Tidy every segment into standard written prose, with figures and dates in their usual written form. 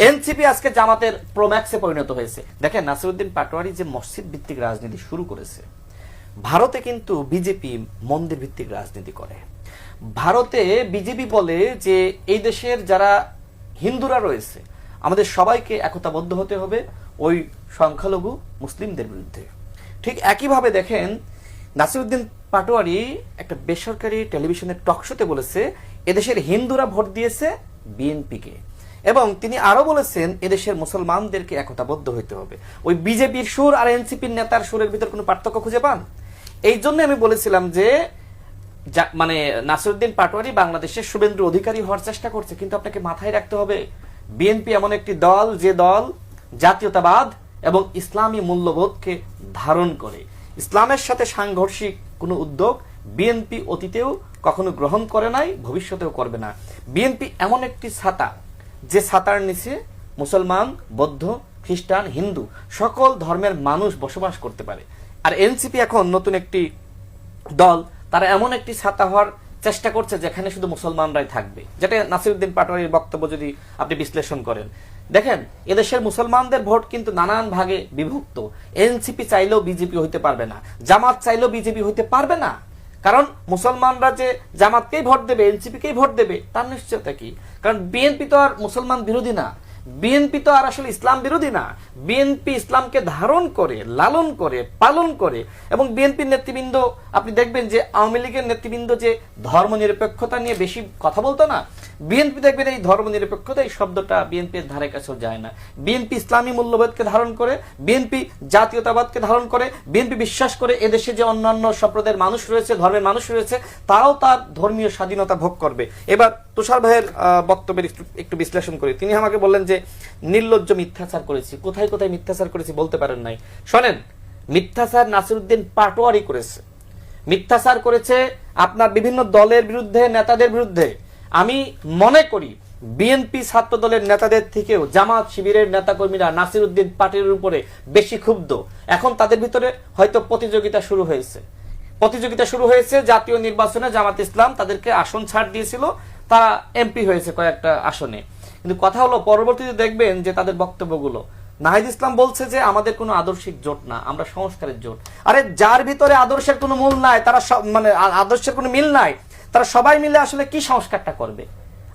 NCP আজকে জামাতের প্রোম্যাক্সে পরিণত হয়েছে। দেখেন নাসিরউদ্দিন পাটোয়ারি যে মসজিদ ভিত্তিক রাজনীতি শুরু করেছে, ভারতে কিন্তু বিজেপি মন্দির ভিত্তিক রাজনীতি করে। ভারতে বিজেপি বলে যে এই দেশের যারা হিন্দুরা রয়েছে আমাদের সবাইকে একতাবদ্ধ হতে হবে ওই সংখ্যালঘু মুসলিমদের বিরুদ্ধে। ঠিক একইভাবে দেখেন নাসিরউদ্দিন পাটোয়ারি একটা বেসরকারি টেলিভিশনের টকশোতে বলেছে এদেশের হিন্দুরা ভোট দিয়েছে বিএনপিকে, এবং তিনি আরো বলেছেন এদেশের মুসলমানদেরকে একতাবদ্ধ হইতে হবে। ওই বিজেপির সুর আর এনসিপির নেতার সুরের ভিতর কোনো পার্থক্য খুঁজে পান? এই জন্য আমি বলেছিলাম যে মানে নাসিরউদ্দিন পাটোয়ারি বাংলাদেশের শুভেন্দু অধিকারী হওয়ার চেষ্টা করছে, কিন্তু আপনাকে মাথায় রাখতে হবে বিএনপি এমন একটি দল যে দল জাতীয়তাবাদ এবং ইসলামী মূল্যবোধকে ধারণ করে। ইসলামের সাথে সাংঘর্ষিক কোনো উদ্যোগ বিএনপি অতীতেও কখনো গ্রহণ করে নাই, ভবিষ্যতেও করবে না। বিএনপি এমন একটি ছাতা যে ছাতার নিচে মুসলমান, বৌদ্ধ, খ্রিস্টান, হিন্দু সকল ধর্মের মানুষ বসবাস করতে পারে। আর এনসিপি এখন নতুন একটি দল, তারা এমন একটি ছাতা হওয়ার চেষ্টা করছে যেখানে শুধু মুসলমানরাই থাকবে, যেটা নাসিরউদ্দিন পাটোয়ারির বক্তব্য যদি আপনি বিশ্লেষণ করেন। দেখেন এদেশের মুসলমানদের ভোট কিন্তু নানান ভাগে বিভক্ত। এনসিপি চাইলেও বিজেপি হইতে পারবে না, জামাত চাইলেও বিজেপি হইতে পারবে না, কারণ মুসলমানরা যে জামাতকেই ভোট দেবে, এনসিপিকেই ভোট দেবে তার নিশ্চয়তা কি? কারণ বিএনপি তো আর মুসলমান বিরোধী না, বিএনপি তো আর আসলে ইসলাম বিরোধী না। বিএনপি ইসলামকে ধারণ করে, লালন করে, পালন করে। এবং বিএনপির নেতৃবৃন্দ আপনি দেখবেন যে আওয়ামী লীগের নেতৃবৃন্দ যে ধর্মনিরপেক্ষতা নিয়ে বেশি কথা বলতো না, বিএনপি দেখবেন এই ধর্মনিরপেক্ষতা এই শব্দটা বিএনপির ধারে কাছেও যায় না। বিএনপি ইসলামী মূল্যবোধকে ধারণ করে, বিএনপি জাতীয়তাবাদকে ধারণ করে, বিএনপি বিশ্বাস করে এদেশে যে অন্যান্য সম্প্রদায়ের মানুষ রয়েছে, ধর্মের মানুষ রয়েছে, তারাও তার ধর্মীয় স্বাধীনতা ভোগ করবে। এবার তুষার ভাইয়ের বক্তব্যের একটু বিশ্লেষণ করি। তিনি আমাকে বললেন যে নির্লজ্জ মিথ্যাচার করেছি। কোথায় কোথায় মিথ্যাচার করেছি বলতে পারেন নাই? শোনেন, মিথ্যাচার নাসিরউদ্দিন পাটোয়ারি করেছে, মিথ্যাচার করেছে আপনার বিভিন্ন দলের বিরুদ্ধে, নেতাদের বিরুদ্ধে। আমি মনে করি বিএনপি ছাত্র দলের নেতাদের থেকেও জামাত শিবিরের নেতাকর্মীরা নাসিরউদ্দিন পাটোয়ারির উপরে বেশি ক্ষুব্ধ। এখন তাদের ভিতরে হয়তো প্রতিযোগিতা শুরু হয়েছে। জাতীয় নির্বাচনে জামাত ইসলাম তাদেরকে আসন ছাড় দিয়েছিল, তারা এমপি হয়েছে কয়েকটা আসনে। কিন্তু কথা হলো পরবর্তীতে দেখবেন যে তাদের বক্তব্যগুলো, নাহিদ ইসলাম বলছে যে আমাদের কোনো আদর্শিক জোট না, আমরা সংস্কারের জোট। আরে যার ভিতরে আদর্শের কোনো মূল নাই, তারা মানে আদর্শের কোনো মিল নাই, তারা সবাই মিলে আসলে কি সংস্কারটা করবে?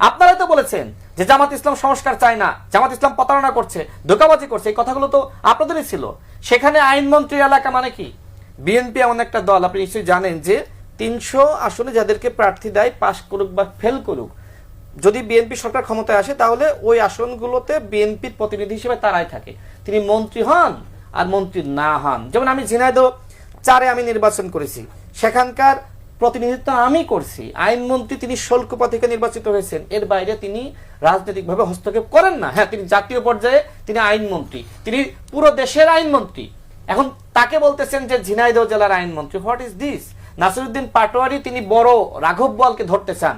আপনারা তো বলেছেন যে জামাত ইসলাম সংস্কার চায় না, জামাত ইসলাম প্রতারণা করছে, ধোঁকাবাজি করছে, এই কথাগুলো তো আপনাদেরই ছিল। সেখানে আইনমন্ত্রীর এলাকা মানে কি? বিএনপি এমন একটা দল, আপনি নিশ্চয়ই জানেন যে 300 আসনে যাদেরকে প্রার্থী দেয়, পাশ করুক বা ফেল করুক, যদি বিএনপি সরকার ক্ষমতায় আসে তাহলে ওই আসনগুলোতে বিএনপির প্রতিনিধি হিসেবে তারাই থাকে, তিনি মন্ত্রী হন আর মন্ত্রী না হন। যেমন আমি ঝিনাইদহ 4-এ আমি নির্বাচন করেছি, সেখানকার প্রতিনিধিত্ব আমি করছি। আইনমন্ত্রী তিনি শুল্কপা থেকে নির্বাচিত হয়েছেন, এর বাইরে তিনি রাজনৈতিকভাবে হস্তক্ষেপ করেন না। হ্যাঁ, তিনি জাতীয় পর্যায়ে তিনি আইনমন্ত্রী, তিনি পুরো দেশের আইনমন্ত্রী। এখন তাকে বলতেছেন যে ঝিনাইদহ জেলার আইনমন্ত্রী। What is this? Nasiruddin Patwari তিনি বড় রাঘব বোয়ালকে ধরতে চান,